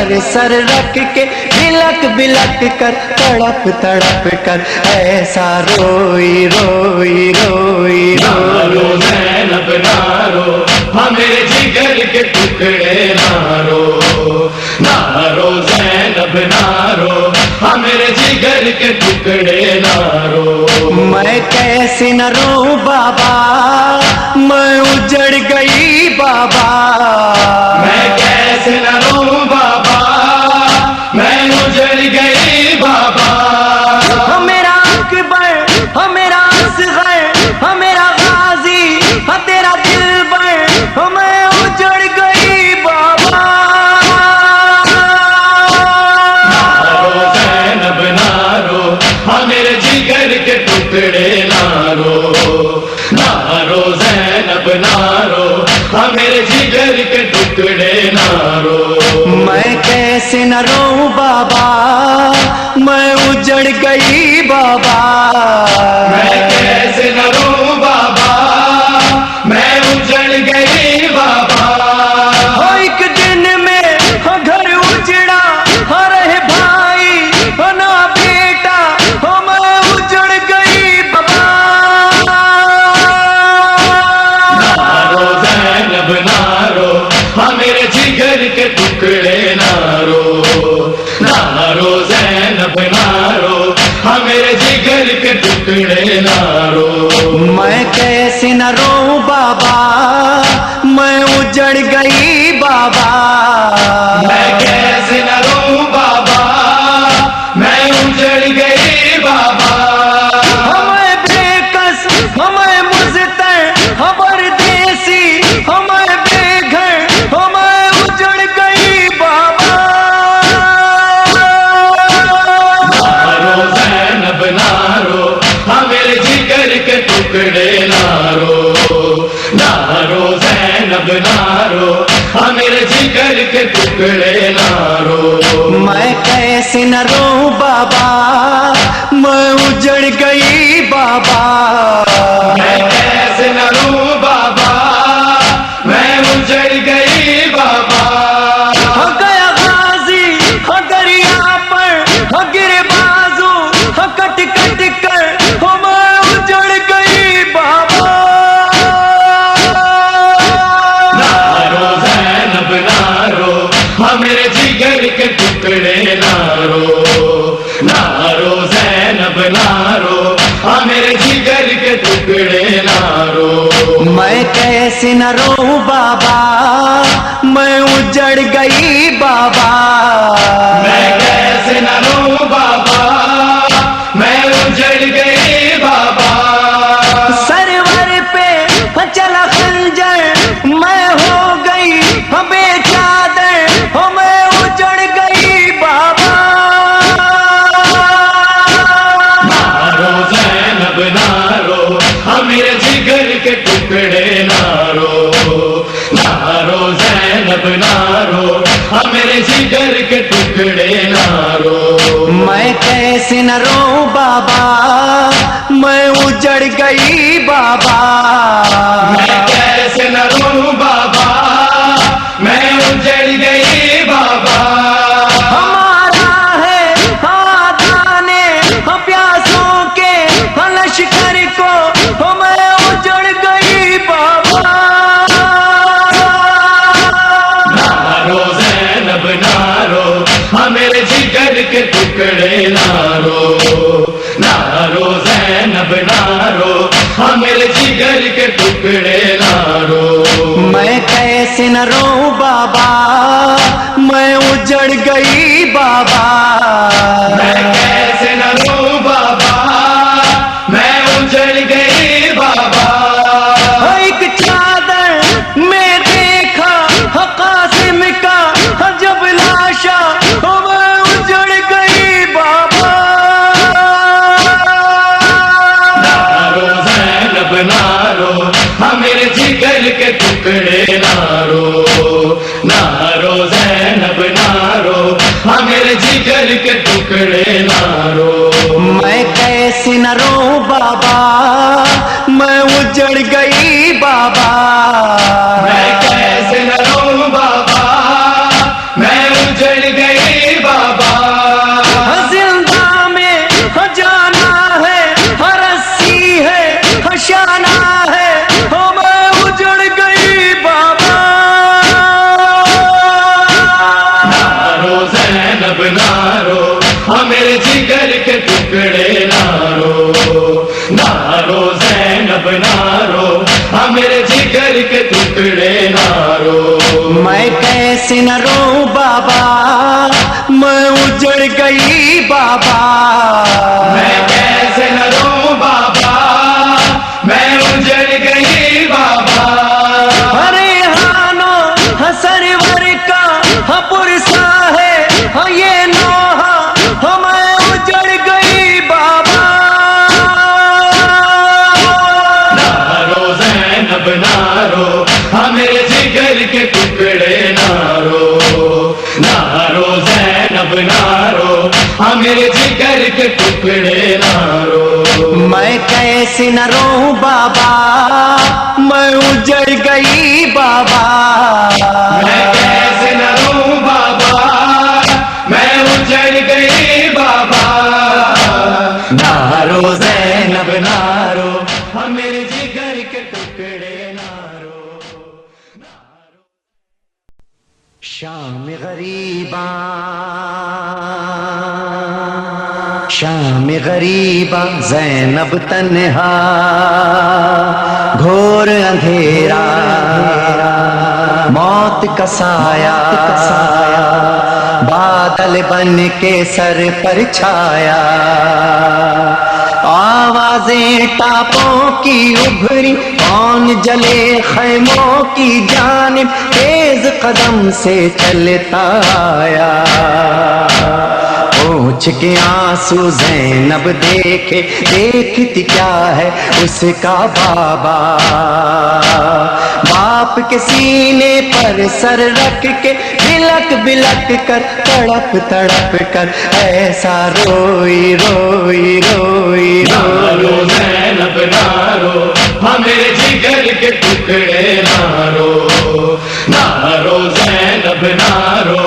पर सर रख के बिलक बिलक कर तड़प तड़प कर ऐसा रोई रोई रोई नारो ज़ैनब नारो, हाँ मेरे जिगर के टुकड़े नारो। नारो ज़ैनब नारो, हाँ मेरे जिगर के टुकड़े नारो। मैं कैसे न रो बाबा, मैं उजड़ गई बाबा। मैं कैसे न रो बाबा, मैं उजड़ गई बाबा। मेरा अकबर, मेरा असगर, मेरा गाजी, तेरा दिलबर, मैं उजड़ गई बाबा। नारो ज़ैनब नारो, हाँ मेरे जिगर के टुकड़े नारो। नारो ज़ैनब नारो, हाँ मेरे जिगर के टुकड़े नारो। मैं कैसे न रो बाबा, मैं उजड़ गई बाबा। मैं कैसे न रो बाबा, मैं उजड़ गई बाबा। एक दिन में घर उजड़ा, रहे भाई ना बेटा, मैं उजड़ गई बाबा। नारो ज़ैनब नारो, हाँ मेरे जिगर के टुकड़े नारो। नारो ज़ैनब नारो, हाँ मेरे जिगर के टुकड़े नारो। मैं कैसे न रो बाबा, मैं उजड़ गई बाबा। मैं कैसे न रो बाबा, मैं उजड़ गई बाबा। हमें बेकस, हमें मुज़तर, हमारे देसी, हमें बेघर, हमें उजड़ गई बाबा। नारो ज़ैनब नारो, हाँ मेरे जिगर के टुकड़े नारो। नारो ज़ैनब नारो, हाँ मेरे जिगर के टुकड़े नारो। मैं कैसे न रो बाबा, मैं उजड़ गई बाबा। मैं कैसे न रो बाबा, मैं उजड़ गई बाबा। गया गाजी, दरिया पर गिरे बाजू, कट कट कर मैं उजड़ गई बाबा। नारो ज़ैनब नारो, हाँ मेरे जिगर के टुकड़े नारो। नारो ज़ैनब नारो, हाँ मेरे जिगर के टुकड़े नारो। मैं कैसे न रो बाबा, मैं उजड़ गई बाबा। मैं कैसे न रो बाबा, मैं उजड़ गई बाबा। सरवर पे चला खंजर, मैं हो गई बेचादर, मैं उजड़ गई बाबा। नारो ज़ैनब नारो, हाँ मेरे जिगर के टुकड़े नारो। नारो ज़ैनब नारो, हाँ मेरे जिगर के टुकड़े नारो। मैं कैसे न रो बाबा, मैं उजड़ गई बाबा। मैं कैसे न रो बाबा, मैं उजड़ गई बाबा। हमारा है दाने प्यासों के लश्कर को, मैं उजड़ गई बाबा। नारो ज़ैनब नारो, हाँ मेरे जिगर के टुकड़े नारो। नारो ज़ैनब नारो, हाँ मेरे जिगर के टुकड़े नारो। मैं कैसे न रो बाबा, मैं उजड़ गई बाबा। मैं कैसे न रो बाबा, मैं उजड़ गई बाबा। एक चादर में देखा कासिम का जब लाशा, मैं उजड़ गई बाबा। नारो ज़ैनब नारो, हाँ मेरे जिगर के टुकड़े नारो। नारो ज़ैनब नारो, हाँ मेरे जिगर के टुकड़े नारो। मैं कैसे न रो बाबा, मैं उजड़ गई बाबा। मैं कैसे न रो बाबा, मैं उजड़ गई कैसे न रो बाबा, मैं उजड़ गई बाबा। मैं कैसे न रो बाबा, मैं उजड़ गई बाबा। अरे हानो हसरवर का पुरसा है, ये नोहा मैं उजड़ गई बाबा। नारो ज़ैनब नारो, मेरे जिगर के टुकड़े नारो। नारो ज़ैनब नारो, मेरे जिगर के टुकड़े नारो। मैं कैसे न रो बाबा, मैं उजड़ गई बाबा। मैं कैसे न रो बाबा, मैं उजड़ गई बाबा। नारो ज़ैनब नारो, मेरे जिगर के टुकड़े नारो। शाम गरीबा, शाम गरीबा ज़ैनब तन्हा, घोर अंधेरा मौत का साया, बादल बन के सर पर छाया। आवाजें टापों की उभरी, कौन जले खैमों की जानिब, तेज कदम से चलता आया। पूछ के आंसू ज़ैनब देखे, देखती क्या है उसका बाबा। बाप के सीने पर सर रख के, बिलक बिलक कर, तड़प तड़प कर, ऐसा रोई रोई रोई नारो रोई। ज़ैनब नारो, मेरे जिगर के टुकड़े नारो। नारो ज़ैनब नारो,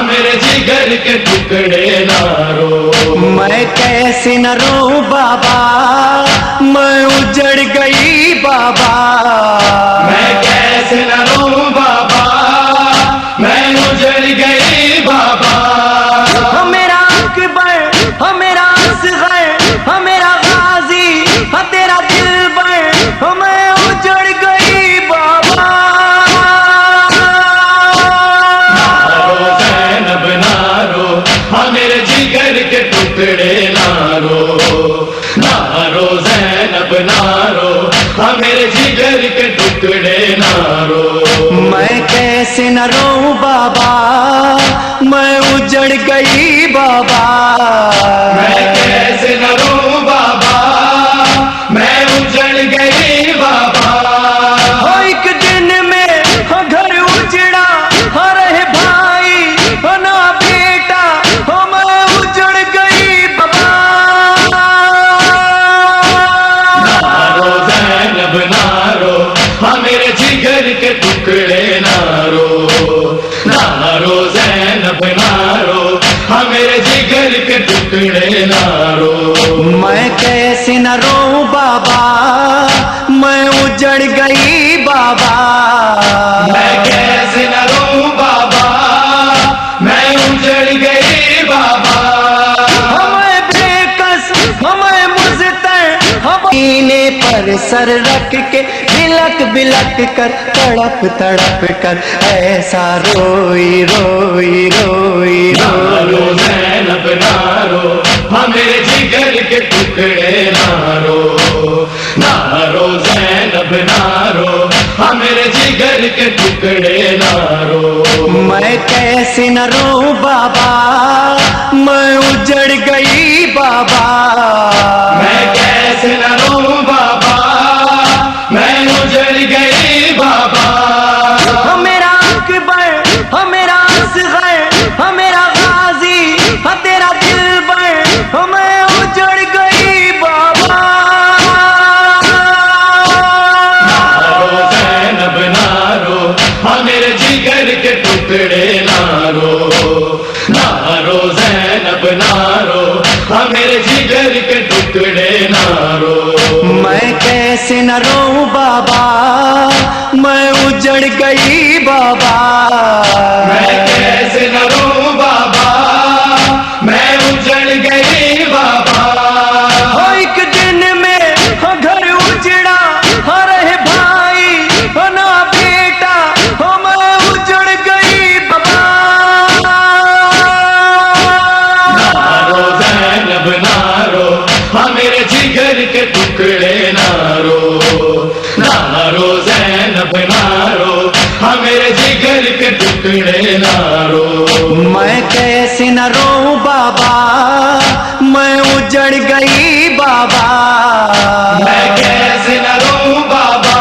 मेरे जिगर के टुकड़े नारो। मैं कैसे न रो बाबा, मैं उजड़ गई बाबा। मैं कैसे न रो बाबा, मैं उजड़ गई बाबा। मेरा अकबर, मेरा असगर, मेरा गाजी, तेरा दिलबर, मैं उजड़ गई बाबा। नारो ज़ैनब नारो, मेरे जिगर के टुकड़े नारो। नारो ज़ैनब नारो, मेरे जिगर के टुकड़े नारो। मैं कैसे न रो बाबा, मैं उजड़ गई बाबा। मैं कैसे न रो बाबा, मैं उजड़ गई बाबा। एक दिन में घर उजड़ा, रहे भाई ना बेटा, मैं उजड़ गई बाबा। नारो ज़ैनब नारो, मेरे जिगर के टुकड़े नारो। नारो ज़ैनब नारो, मेरे जिगर के टुकड़े नारो। मैं कैसे न रो बाबा, मैं उजड़ गई बाबा। मैं कैसे न रो बाबा, मैं उजड़ गई बाबा। हमें बेकस, हमें मुज़तर, सीने पर सर रख के, बिलक बिलक कर, तड़प तड़प कर, ऐसा रोई रोई रोई नारो रोई। ज़ैनब नारो, मेरे जिगर के टुकड़े नारो। नारो ज़ैनब नारो, मेरे जिगर के टुकड़े नारो। मैं कैसे न रो बाबा, मैं उजड़ गई बाबा। मैं कैसे न रो बाबा, मैं उजड़ गई बाबा। मेरा अकबर, मेरा असगर, मेरा गाजी, तेरा दिलबर, मैं उजड़ गई बाबा। नारो ज़ैनब नारो, मेरे जिगर के टुकड़े नारो। नारो ज़ैनब नारो, मेरे जिगर के टुकड़े नारो। मैं कैसे न रो बाबा, मैं उजड़ गई बाबा। मैं कैसे न रो बाबा, मैं उजड़ गई बाबा। एक दिन में घर उजड़ा, रहे भाई ना बेटा, मैं उजड़ गई बाबा। मैं कैसे न रोऊं बाबा, मैं उजड़ गई बाबा। मैं कैसे न रोऊं बाबा,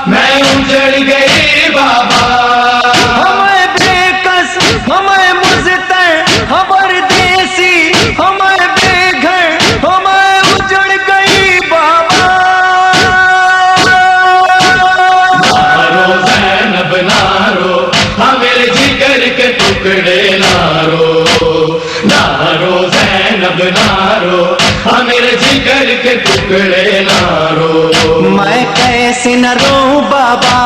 मैं उजड़ गई बाबा। हमें बेकस, हमें मुज़तर, हमार देसी, हमें बेघर, हमें उजड़ गई बाबा। नारो ज़ैनब नारो, हाँ मेरे जिगर के टुकड़े नारो। नारो ज़ैनब नारो, हाँ मेरे जिगर के टुकड़े नारो। मैं कैसे न रोऊं बाबा,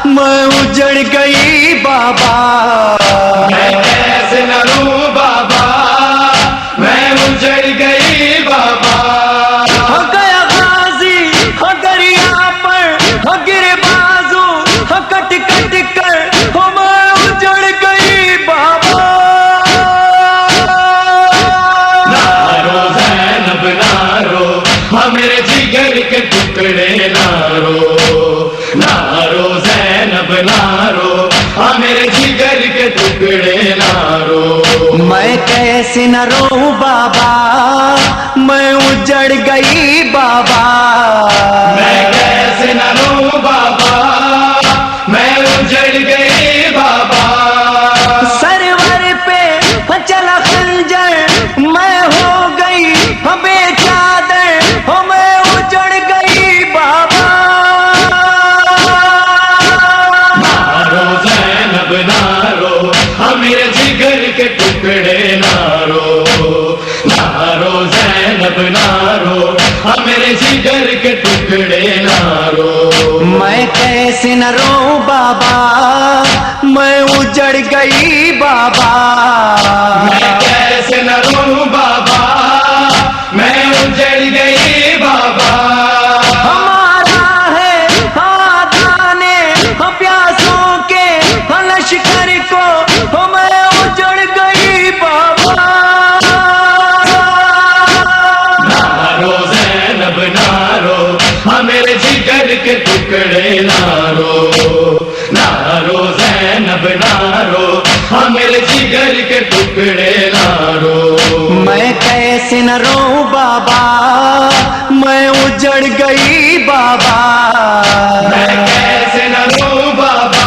मैं उजड़ गई बाबा। मैं कैसे न रोऊं बाबा, मैं उजड़ गई बाबा। हो गया गाजी, हो दरिया पर, हो गिरे बाजू, हो कट कट कर, हो मैं उजड़ गई बाबा। नारो ज़ैनब नारो, हाँ मेरे जिगर के टुकड़े नारो। नारो ज़ैनब नारो, हाँ मेरे जिगर के टुकड़े नारो। मैं कैसे न रोऊं बाबा, मैं उजड़ गई बाबा। मैं कैसे न रोऊं बाबा, मैं उजड़ गई बाबा। सरवर पे चला खंजर, मैं हो गई बेचादर, हो मैं उजड़ गई बाबा। नारो ज़ैनब नारो, हाँ मेरे जिगर के टुकड़े नारो। नारो ज़ैनब नारो, हाँ मेरे जिगर के टुकड़े नारो। मैं कैसे न रोऊं बाबा, मैं उजड़ गई बाबा। मैं कैसे न रोऊं बाबा, मैं उजड़ गई बाबा। हमारा है आदाने प्यासों के लश्कर को, हो मैं उजड़ गई बाबा। नारो ज़ैनब नारो, हाँ मेरे जिगर के टुकड़े नारो। नारो ज़ैनब नारो, हाँ मेरे जिगर के टुकड़े नारो। मैं कैसे न रोऊं बाबा, मैं उजड़ गई बाबा। मैं कैसे न रोऊं बाबा,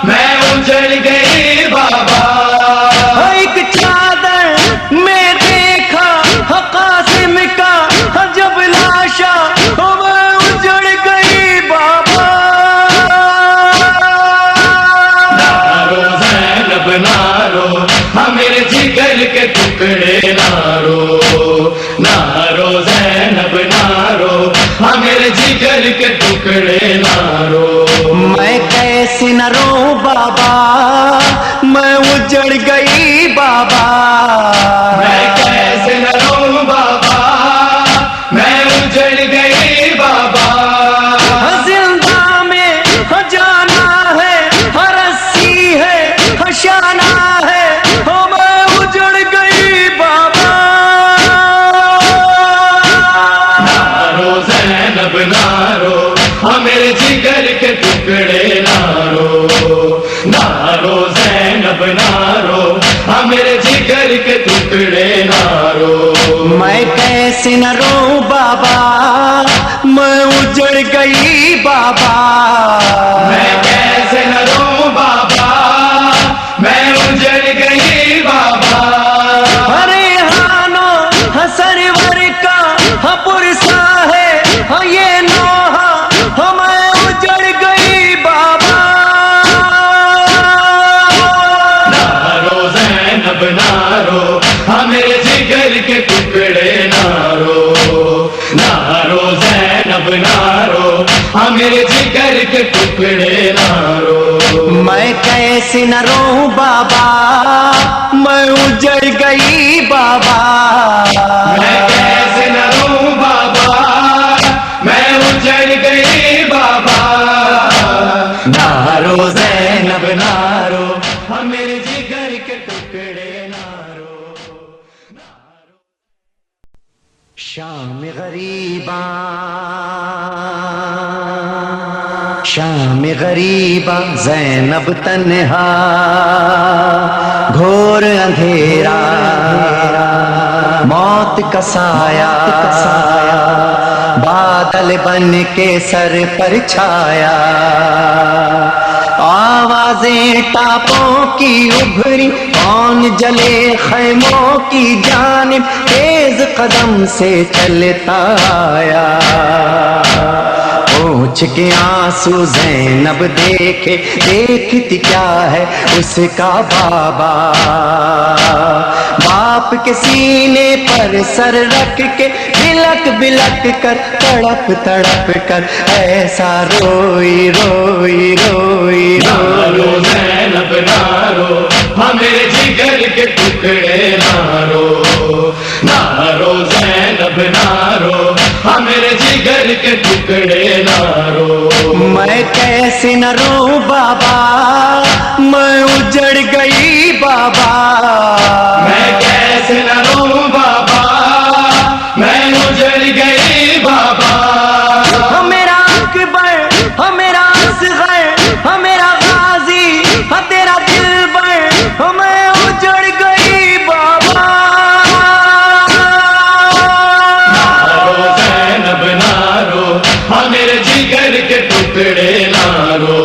मैं उजड़ गई बाबा। एक चादर में देखा कासिम का जब लाशा, हो मैं उजड़ गई बाबा। नारो ज़ैनब नारो, हाँ मेरे जिगर के टुकड़े नारो। नारो ज़ैनब नारो, हाँ मेरे जिगर के टुकड़े नारो। मैं कैसे न रोऊं बाबा, मैं उजड़ गई बाबा। मैं कैसे न रोऊं बाबा, मैं उजड़ गई बाबा। जिंदा में जाना है, रस्सी है, शाना है, हो मैं उजड़ गई बाबा। नारो ज़ैनब नारो, हाँ मेरे जिगर के टुकड़े नारो। नारो ज़ैनब नारो, हाँ मेरे जिगर के टुकड़े नारो। मैं कैसे न रोऊं बाबा, मैं उजड़ गई बाबा। मैं कैसे न रोऊं बाबा, मैं उजड़ गई बाबा। अरे हानो सरवर का पुरसा है ये नोहा, हो मैं उजड़ गई बाबा। नारो ज़ैनब नारो, हाँ मेरे जिगर के टुकड़े नारो। नारो ज़ैनब नारो, हाँ मेरे जिगर के टुकड़े नारो। मैं कैसे न रोऊं बाबा, मैं उजड़ गई बाबा। मैं कैसे न रोऊं बाबा, मैं उजड़ गई बाबा। नारो ज़ैनब नारो, हाँ मेरे जिगर के टुकड़े नारो। शाम गरीबा, शाम गरीबा, ज़ैनब तन्हा, घोर अंधेरा, मौत का साया बादल बन के सर पर छाया। आवाजें टापों की उभरी, कौन जले खैमों की जानिब तेज कदम से चलता आया। पूछ के आंसू ज़ैनब देखे, देखती क्या है उसका बाबा। बाप के सीने पर सर रख के बिलक बिलक कर, तड़प तड़प कर ऐसा रोई रोई रोई नारो ज़ैनब नारो, मेरे जिगर के टुकड़े नारो। नारो ज़ैनब नारो, मेरे जिगर के टुकड़े नारो। मैं कैसे न रो बाबा, मैं उजड़ गई बाबा। मैं कैसे न रो बाबा, मैं उजड़ गई बाबा। मेरा अकबर, मेरा असगर, मेरा गाजी, तेरा दिलबर, मैं उजड़ गई बाबा। नारो ज़ैनब नारो, मेरे जिगर के टुकड़े नारो।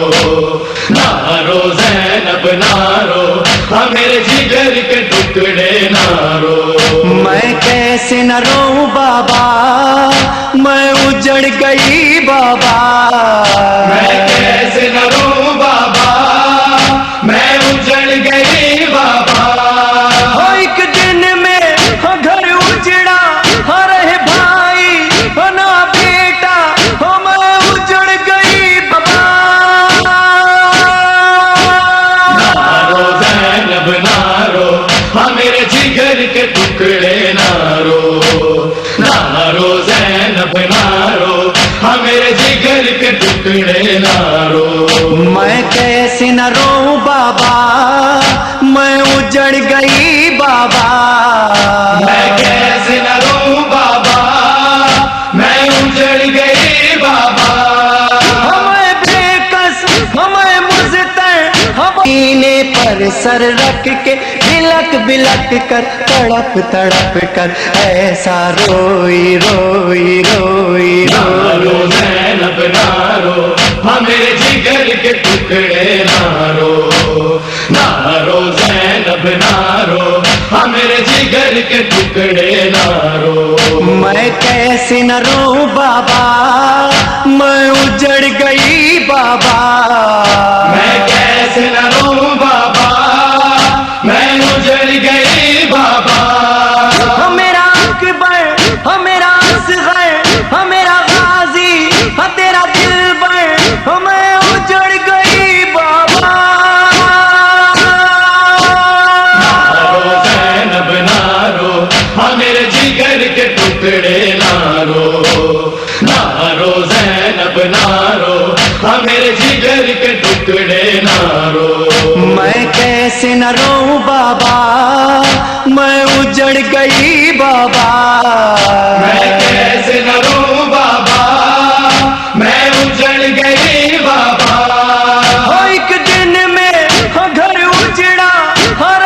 नारो ज़ैनब नारो, मेरे जिगर के टुकड़े नारो। मैं कैसे न रो बाबा, मैं उजड़ गई बाबा। मैं कैसे न रो बाबा, मैं उजड़ गई बाबा। एक दिन में घर उजड़ा, रहे भाई ना बेटा, मैं उजड़ गई बाबा। नारो ज़ैनब नारो, मेरे जिगर के टुकड़े नारो। नारो ज़ैनब नारो, मेरे जिगर के टुकड़े नारो। मैं कैसे न रो बाबा, मैं उजड़ गई बाबा। मैं कैसे न रो बाबा, मैं उजड़ गई बाबा। हमें बेकस, हमें मुज़तर, सीने पर सर रख के बिलक बिलक कर, तड़प तड़प कर ऐसा रोई रोई रोई नारो रोई। ज़ैनब नारो, मेरे जिगर के टुकड़े नारो। नारो ज़ैनब नारो, मेरे जिगर के टुकड़े नारो। मैं कैसे न रो बाबा, मैं उजड़ गई बाबा। मैं कैसे न रो बाबा, मैं उजड़ गई बाबा। मेरा अकबर, मेरा असगर, मेरा गाजी, तेरा दिलबर, मैं उजड़ गई बाबा। नारो ज़ैनब नारो, मेरे जिगर के टुकड़े नारो। नारो ज़ैनब नारो, मेरे जिगर के टुकड़े नारो। मैं कैसे न रो बाबा, मैं उजड़ गई बाबा। मैं कैसे न रो बाबा,